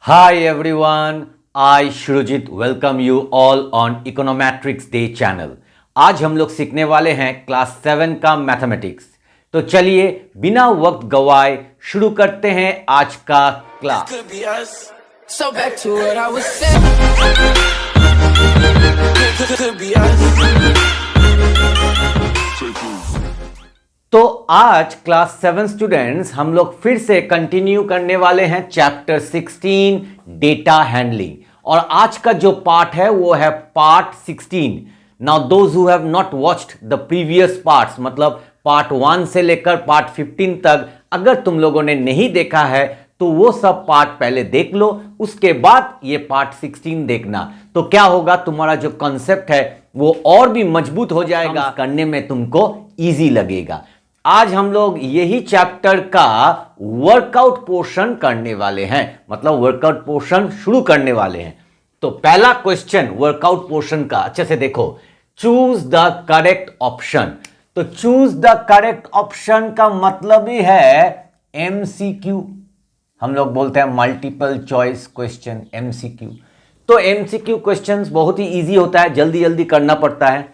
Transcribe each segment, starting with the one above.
Hi everyone, I Shrujit welcome you all on Econometrics Day channel। आज हम लोग सीखने वाले हैं क्लास 7 का मैथमेटिक्स। तो चलिए बिना वक्त गवाए शुरू करते हैं आज का class. So back to what I was saying. Could be us. तो आज क्लास 7 स्टूडेंट्स हम लोग फिर से कंटिन्यू करने वाले हैं चैप्टर 16 डेटा हैंडलिंग। और आज का जो पार्ट है वो है part 16। Now those who have not watched the previous parts, मतलब पार्ट 1 से लेकर पार्ट 15 तक अगर तुम लोगों ने नहीं देखा है तो वो सब पार्ट पहले देख लो, उसके बाद ये पार्ट 16 देखना। तो क्या होगा, तुम्हारा जो कॉन्सेप्ट है वो और भी मजबूत हो जाएगा, करने में तुमको इजी लगेगा। आज हम लोग यही चैप्टर का वर्कआउट पोर्शन करने वाले हैं, मतलब वर्कआउट पोर्शन शुरू करने वाले हैं। तो पहला क्वेश्चन वर्कआउट पोर्शन का अच्छे से देखो, चूज द करेक्ट ऑप्शन। तो चूज द करेक्ट ऑप्शन का मतलब ही है एमसीक्यू। हम लोग बोलते हैं मल्टीपल चॉइस क्वेश्चन, एमसीक्यू। तो एमसीक्यू क्वेश्चंस बहुत ही इजी होता है, जल्दी जल्दी करना पड़ता है।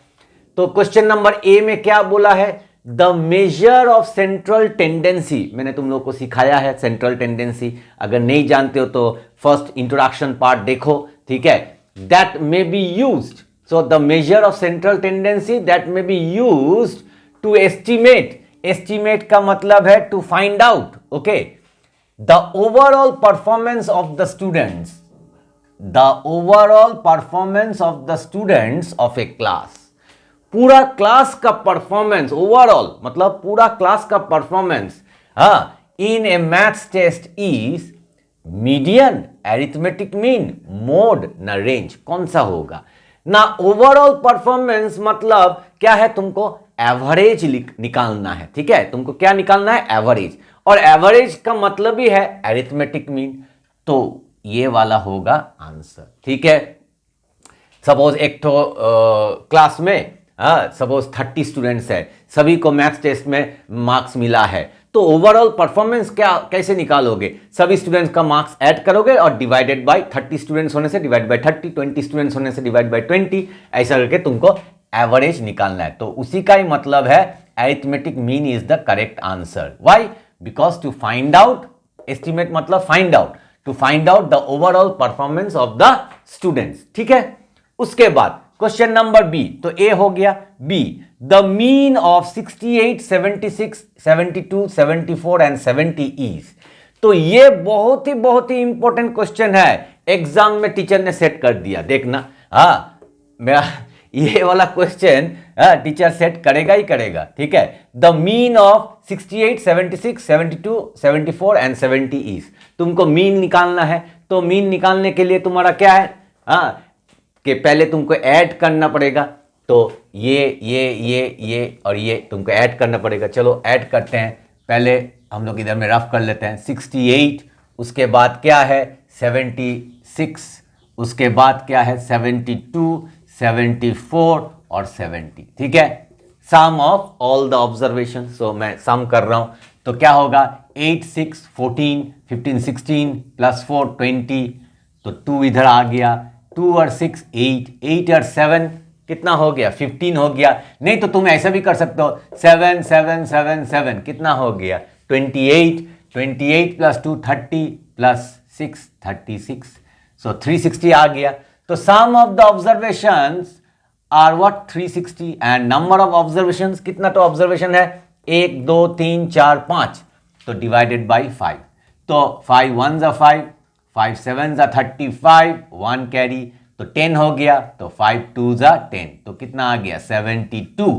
तो क्वेश्चन नंबर ए में क्या बोला है, the measure of central tendency. मैंने तुम लोग को सिखाया है सेंट्रल टेंडेंसी, अगर नहीं जानते हो तो फर्स्ट इंट्रोडक्शन पार्ट देखो, ठीक है। That may be used, so the measure of central tendency that may be used to estimate. Estimate का मतलब है to find out, okay, the overall performance of the students, the overall performance of the students of a class. पूरा class का performance, overall मतलब पूरा class का performance in a maths test is median, arithmetic mean, mode ना range. कौन सा होगा ना? ओवरऑल परफॉर्मेंस मतलब क्या है, तुमको एवरेज निकालना है, ठीक है। तुमको क्या निकालना है? एवरेज। और एवरेज का मतलब ही है एरिथमेटिक मीन। तो ये वाला होगा आंसर, ठीक है। सपोज एक तो क्लास में सपोज 30 स्टूडेंट्स है, सभी को मैथ्स टेस्ट में मार्क्स मिला है, तो ओवरऑल परफॉर्मेंस क्या कैसे निकालोगे? सभी स्टूडेंट्स का मार्क्स ऐड करोगे और डिवाइडेड बाय 30 स्टूडेंट्स होने से डिवाइड बाय 30, 20 स्टूडेंट्स होने से डिवाइड बाय 20, ऐसा करके तुमको एवरेज निकालना है। तो उसी का ही मतलब है arithmetic mean is the correct answer. Why? Because to find out, estimate मतलब find out, to find out the overall performance of the students, ठीक है। उसके बाद क्वेश्चन नंबर बी, तो ए हो गया। B, the mean of 68, 76, 72, 74 and 70 is. तो ये बहुत ही इंपॉर्टेंट क्वेश्चन है, एग्जाम में टीचर ने सेट कर दिया, देखना। मेरा ये वाला क्वेश्चन टीचर सेट करेगा ही करेगा, ठीक है। The mean of 68, 76, 72, 74 and 70 is. तुमको मीन निकालना है, तो मीन निकालने के लिए तुम्हारा क्या है कि पहले तुमको ऐड करना पड़ेगा। तो ये और ये तुमको ऐड करना पड़ेगा। चलो ऐड करते हैं। पहले हम लोग इधर में रफ कर लेते हैं। 68, उसके बाद क्या है 76, उसके बाद क्या है 72, 74 और 70, ठीक है। सम ऑफ ऑल द ऑब्जर्वेशन, सो मैं सम कर रहा हूं, तो क्या होगा 8, 6, 14, 15, 16 प्लस 4 20, तो 2 इधर आ गया, 2 और 6 8, 8 और 7 कितना हो गया 15 हो गया। नहीं तो तुम ऐसा भी कर सकते हो 7 7 7 7 कितना हो गया 28, 28 प्लस 2 30 प्लस 6 36, सो 360 आ गया। तो sum of the observations are what 360 and number of observations कितना? तो ऑब्जर्वेशन है 1 2 3 4 5, तो डिवाइडेड बाई 5, तो 5 1 जा 5, 5 7 जा 35, 1 कैरी, तो 10 हो गया, तो 5 2 जा 10, तो कितना आ गया 72,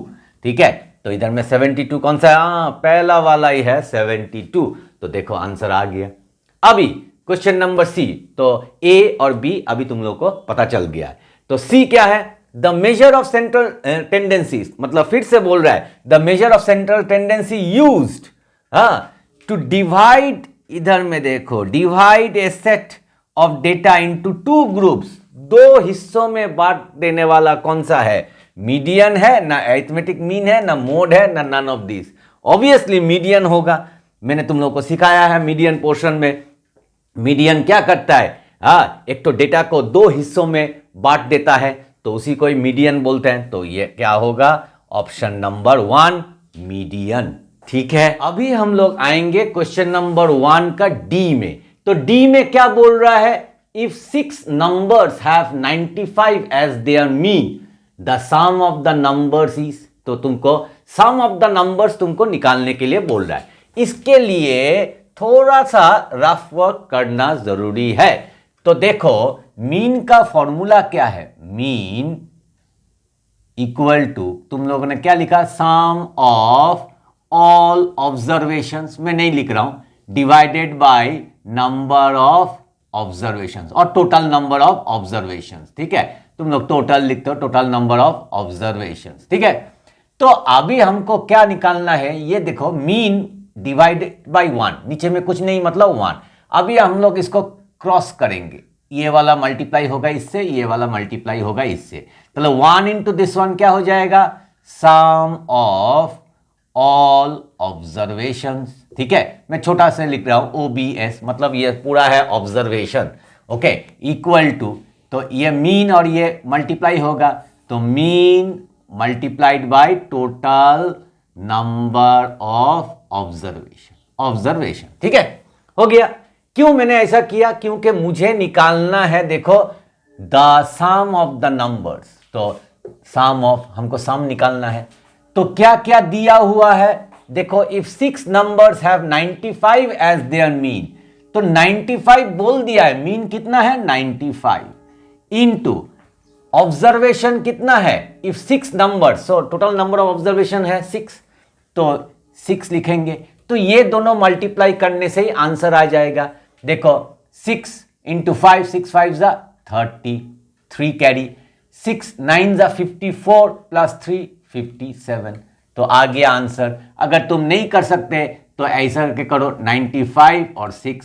ठीक है। तो इधर में 72 कौन सा है? पहला वाला ही है 72, तो देखो आंसर आ गया। अभी क्वेश्चन नंबर सी, तो ए और बी अभी तुम लोग को पता चल गया है। तो सी क्या है? The measure of central tendencies, मतलब फिर से बोल रहा है the measure of central tendency used to divide, इधर में देखो, divide a set of data into 2 groups. 2 हिस्सों में बांट देने वाला कौन सा है? मीडियन है ना, अरिथमेटिक मीन है ना, मोड है ना, none of this. Obviously median होगा। मैंने तुम लोग को सिखाया है मीडियन पोर्शन में मीडियन क्या करता है, एक तो डेटा को दो हिस्सों में बांट देता है तो उसी को मीडियन बोलते हैं। तो ये क्या होगा, ऑप्शन नंबर 1 मीडियन। ठीक है, अभी हम लोग आएंगे क्वेश्चन नंबर 1 का डी में। तो डी में क्या बोल रहा है, if 6 numbers have 95 as their mean the sum of the numbers is. तो तुमको सम ऑफ द नंबर्स तुमको निकालने के लिए बोल रहा है। इसके लिए थोड़ा सा रफ वर्क करना जरूरी है। तो देखो मीन का फॉर्मूला क्या है, मीन इक्वल टू, तुम लोगों ने क्या लिखा, सम ऑफ ऑल ऑब्जर्वेशंस, मैं नहीं लिख रहा हूं, divided by number of observations और टोटल नंबर ऑफ ऑब्जर्वेशंस। ठीक है, तुम लोग टोटल लिखते हो, टोटल नंबर ऑफ ऑब्जर्वेशंस। ठीक है, तो अभी हमको क्या निकालना है, ये देखो मीन डिवाइडेड बाय 1, नीचे में कुछ नहीं मतलब 1। अभी हम लोग इसको क्रॉस करेंगे, ये वाला मल्टीप्लाई होगा इससे, ये वाला मल्टीप्लाई होगा इससे, मतलब 1 इंटू दिस 1 क्या हो जाएगा, सम ऑफ ऑल ऑब्जर्वेशंस। ठीक है, मैं छोटा से लिख रहा हूं OBS, मतलब ये पूरा है ऑब्जर्वेशन। ओके, इक्वल टू, तो ये मीन और ये मल्टीप्लाई होगा, तो mean multiplied by total number of observation. ठीक है, हो गया। क्यों मैंने ऐसा किया, क्योंकि मुझे निकालना है, देखो the sum of the numbers, तो सम ऑफ, हमको सम निकालना है। तो क्या क्या दिया हुआ है, देखो if 6 numbers have 95 as their mean, तो 95 बोल दिया है, मीन कितना है 95, इनटू ऑब्जर्वेशन कितना है, if 6 number, so total number of observation है 6, तो 6 लिखेंगे। तो ये दोनों मल्टीप्लाई करने से ही आंसर आ जाएगा। देखो 6 इंटू 5, 6 5 जा 30, 3 कैरी, 6 9 जा 54 प्लस 3 57, तो आ गया आंसर। अगर तुम नहीं कर सकते तो ऐसा करके करो 95 और 6,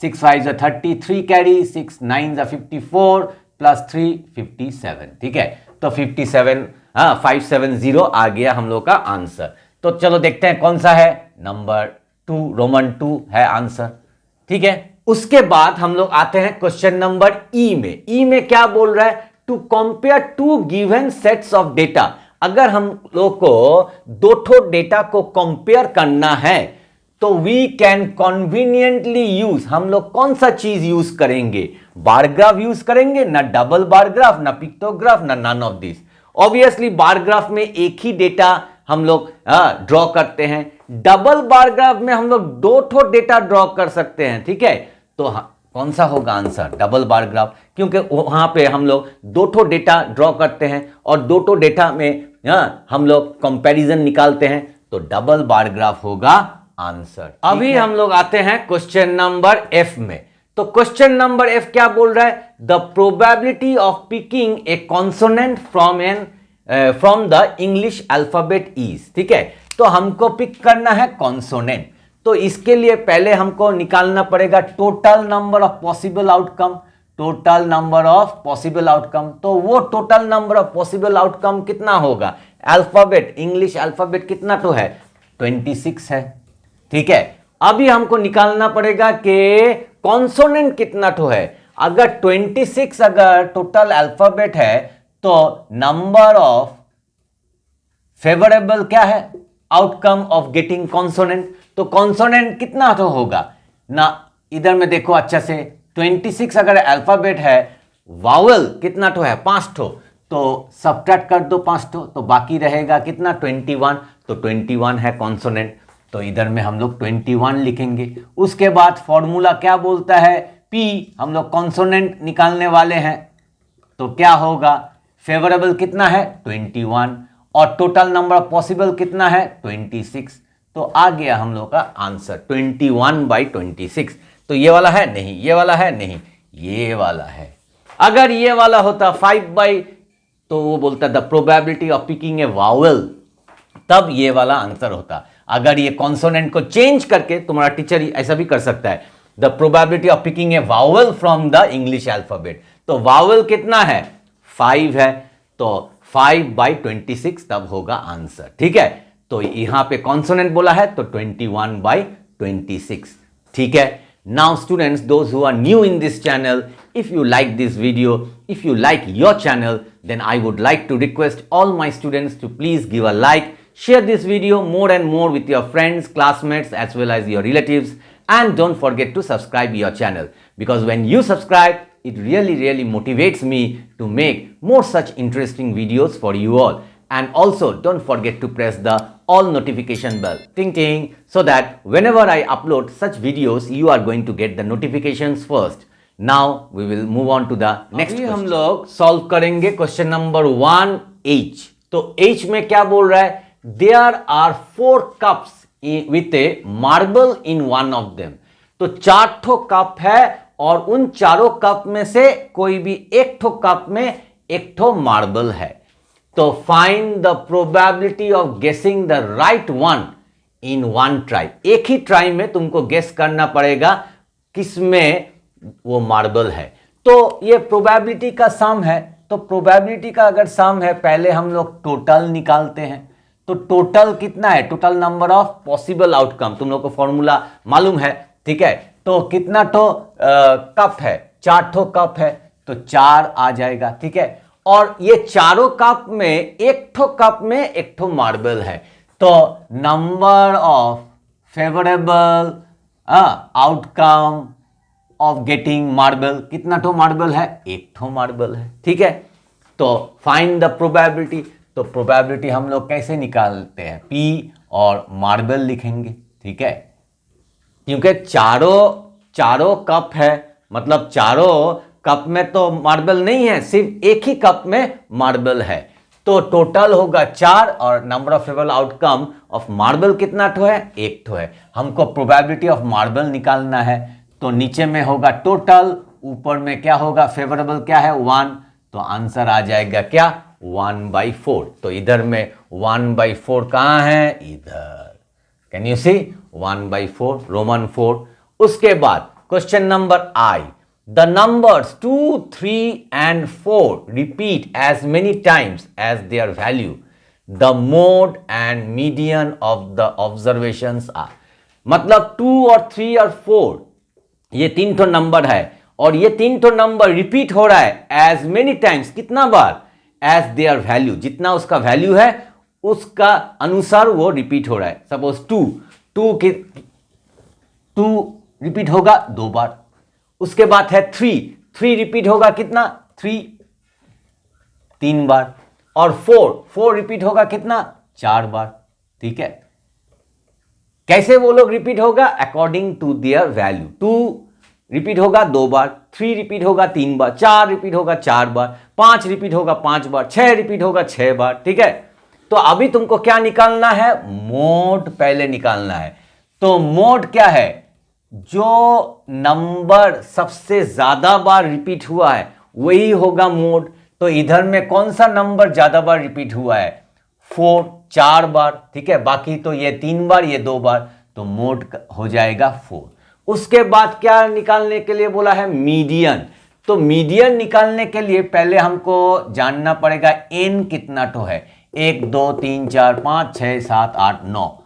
6 5 जा 30, 3 कैरी, 6 9 जा 54 प्लस 3 57। ठीक है, तो 57 570 आ गया हम लोग का आंसर। तो चलो देखते हैं कौन सा है, नंबर 2, रोमन 2 है आंसर। ठीक है, उसके बाद हम लोग आते हैं क्वेश्चन नंबर ई में। ई में क्या बोल रहा है, to compare 2 given sets of data. अगर हम लोग को दो ठो डेटा को कंपेयर करना है तो वी कैन कन्वीनियंटली यूज, हम लोग कौन सा चीज यूज करेंगे, बार ग्राफ यूज करेंगे, ना डबल बार ग्राफ, ना पिक्टोग्राफ, ना none of this. Obviously bar graph में एक ही डेटा हम लोग ड्रॉ करते हैं, डबल बार ग्राफ में हम लोग दो ठो डेटा ड्रॉ कर सकते हैं। ठीक है, तो कौन सा होगा आंसर, डबल बार ग्राफ, क्योंकि वहां पे हम लोग दो ठो डेटा ड्रॉ करते हैं और दो ठो डेटा में हम लोग कंपैरिजन निकालते हैं, तो डबल बार ग्राफ होगा आंसर। अभी हम लोग आते हैं क्वेश्चन नंबर एफ में। तो क्वेश्चन नंबर एफ क्या बोल रहा है, the probability of picking A consonant from the English alphabet is. ठीक है, तो हमको पिक करना है कॉन्सोनेंट, तो इसके लिए पहले हमको निकालना पड़ेगा total number of possible outcome, total number of possible outcome. तो वो total number of possible outcome कितना होगा, अल्फाबेट, इंग्लिश अल्फाबेट कितना तो है 26 है। ठीक है, अभी हमको निकालना पड़ेगा कि कॉन्सोनेंट कितना तो है। अगर 26 अगर टोटल अल्फाबेट है तो नंबर ऑफ फेवरेबल क्या है, आउटकम ऑफ गेटिंग कॉन्सोनेंट, तो कॉन्सोनेंट कितना तो होगा ना, इधर में देखो अच्छा से, 26 अगर अल्फाबेट है, वावल कितना तो है 5 ठो, तो सब्ट्रैक्ट कर दो 5 ठो, तो बाकी रहेगा कितना 21, तो 21 है कॉन्सोनेंट, तो इधर में हम लोग 21 लिखेंगे। उसके बाद फॉर्मूला क्या बोलता है, पी, हम लोग कॉन्सोनेंट निकालने वाले हैं, तो क्या होगा, फेवरेबल कितना है 21 और टोटल नंबर ऑफ पॉसिबल कितना है 26, तो आ गया हम लोग का आंसर 21/26। तो ये वाला है नहीं, ये वाला है नहीं, ये वाला है। अगर ये वाला होता 5 तो वो बोलता the probability of picking A vowel, तब ये वाला आंसर होता। अगर ये कॉन्सोनेंट को चेंज करके, तुम्हारा टीचर ऐसा भी कर सकता है, the probability of picking A vowel from the English alphabet, तो वावल कितना है 5 है, तो 5/26 तब होगा आंसर। ठीक है, तो यहां पे कॉन्सोनेंट बोला है तो 21/26। ठीक है, Now students, those who are new in this channel, if you like this video, if you like your channel, then I would like to request all my students to please give a like, share this video more and more with your friends, classmates as well as your relatives, and don't forget to subscribe your channel, because when you subscribe, it really motivates me to make more such interesting videos for you all. And also don't forget to press the all notification bell, ting ting, so that whenever I upload such videos, you are going to get the notifications first. Now we will move on to the next question. हम लोग solve करेंगे question number 1H। तो H में क्या बोल रहा है? There are 4 cups with a marble in one of them। तो 4 ठो कप है और उन चारों कप में से कोई भी एक ठो कप में एक ठो मार्बल है। तो फाइंड द प्रोबेबिलिटी ऑफ गेसिंग the right one in one try. एक ही ट्राई में तुमको गेस करना पड़ेगा किसमें वो मार्बल है। तो ये प्रोबेबिलिटी का सम है। तो प्रोबेबिलिटी का अगर सम है, पहले हम लोग टोटल निकालते हैं। तो टोटल कितना है? Total number of possible outcome, तुम लोग को फॉर्मूला मालूम है, ठीक है। तो कितना ठो कप है? 4 ठो कप है, तो 4 आ जाएगा, ठीक है। और ये चारों कप में एक ठो कप में एक ठो मार्बल है। तो number of favourable outcome of getting marble, कितना ठो मार्बल है? एक ठो मार्बल है, ठीक है। तो फाइंड द प्रोबेबिलिटी। तो प्रोबेबिलिटी हम लोग कैसे निकालते हैं? P और मार्बल लिखेंगे, ठीक है। क्योंकि चारों कप है, मतलब चारों कप में तो मार्बल नहीं है, सिर्फ एक ही कप में मार्बल है। तो टोटल होगा 4 और number of favourable outcome of marble कितना ठो है? एक ठो है। हमको प्रोबेबिलिटी ऑफ मार्बल निकालना है। तो नीचे में होगा टोटल, ऊपर में क्या होगा? फेवरेबल क्या है? 1। तो आंसर आ जाएगा क्या? 1/4। तो इधर में 1/4 कहाँ है? इधर। Can you see? 1/4 रोमन 4। उसके बाद question number I। The numbers 2, 3 and 4 repeat as many times as their value. The mode and median of the observations are। मतलब 2 और 3 और 4 ये 3 ठो नंबर है और ये 3 ठो नंबर रिपीट हो रहा है as many times, कितना बार? As their value, जितना उसका वैल्यू है उसका अनुसार वो रिपीट हो रहा है। सपोज 2 रिपीट होगा 2 बार। उसके बाद है 3 रिपीट होगा कितना? 3 बार। और 4 रिपीट होगा कितना? 4 बार, ठीक है। कैसे वो लोग रिपीट होगा? According to their value. 2 repeat होगा 2 बार, 3 रिपीट होगा 3 बार, 4 रिपीट होगा 4 बार, 5 रिपीट होगा 5 बार, 6 रिपीट होगा 6 बार, ठीक है। तो अभी तुमको क्या निकालना है? मोड पहले निकालना है। तो मोड क्या है? जो नंबर सबसे ज्यादा बार रिपीट हुआ है वही होगा मोड। तो इधर में कौन सा नंबर ज्यादा बार रिपीट हुआ है? 4 बार, ठीक है। बाकी तो ये 3 बार, ये 2 बार, तो मोड हो जाएगा 4। उसके बाद क्या निकालने के लिए बोला है? मीडियन। तो मीडियन निकालने के लिए पहले हमको जानना पड़ेगा n कितना ठो है। 1 2 3 4 5 6 7 8 9,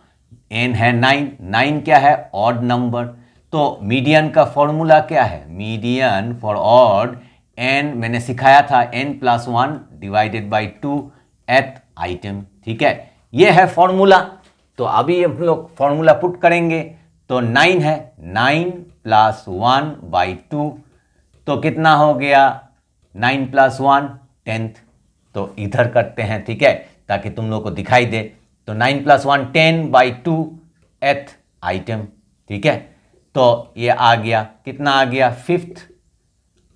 n है 9 क्या है? Odd number. तो मीडियन का फॉर्मूला क्या है? मीडियन फॉर ऑड n मैंने सिखाया था, n+1 डिवाइडेड बाई 2 एथ आइटम, ठीक है। ये है फॉर्मूला। तो अभी हम लोग फॉर्मूला पुट करेंगे। तो 9 है, 9+1/2, तो कितना हो गया? 9+1 10th। तो इधर करते हैं, ठीक है, ताकि तुम लोग को दिखाई दे। तो 9+1 10/2 एथ आइटम, ठीक है। तो ये आ गया, कितना आ गया? 5th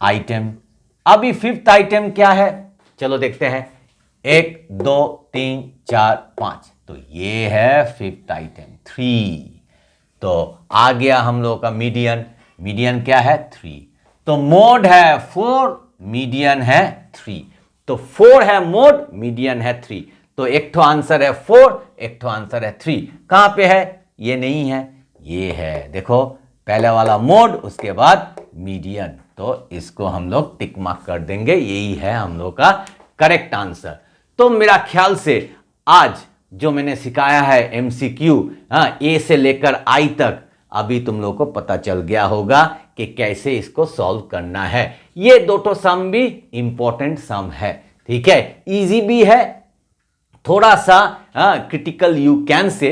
item. अभी 5th आइटम क्या है? चलो देखते हैं। 1 2 3 4 5, तो ये है 5th आइटम 3। तो आ गया हम लोग का मीडियन। मीडियन क्या है? 3। तो मोड है 4, मीडियन है 3। तो 4 है मोड, मीडियन है 3। तो एक ठो आंसर है 4, एक ठो आंसर है 3। कहां पे है? ये नहीं है, ये है। देखो, पहले वाला मोड, उसके बाद मीडियन। तो इसको हम लोग टिक मार्क कर देंगे, यही है हम लोग का करेक्ट आंसर। तो मेरा ख्याल से आज जो मैंने सिखाया है MCQ, ए से लेकर आई तक, अभी तुम लोगों को पता चल गया होगा कि कैसे इसको सॉल्व करना है। ये दो तो सम भी इंपॉर्टेंट सम है, ठीक है, इजी भी है, थोड़ा सा critical you can say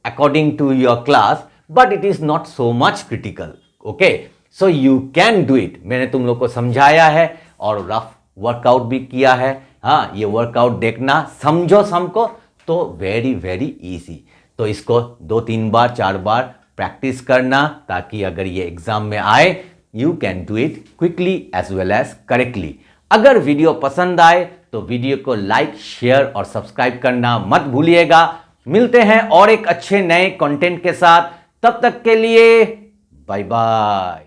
according to your class, but it is not so much critical. Okay, so you can do it. मैंने तुम लोग को समझाया है और रफ वर्कआउट भी किया है। हाँ, ये वर्कआउट देखना, समझो सम को, तो वेरी वेरी इजी। तो इसको 2-3 बार 4 बार प्रैक्टिस करना, ताकि अगर ये एग्जाम में आए you can do it quickly as well as correctly. अगर वीडियो पसंद आए तो वीडियो को लाइक, शेयर और सब्सक्राइब करना मत भूलिएगा। मिलते हैं और एक अच्छे नए कंटेंट के साथ, तब तक के लिए बाय बाय।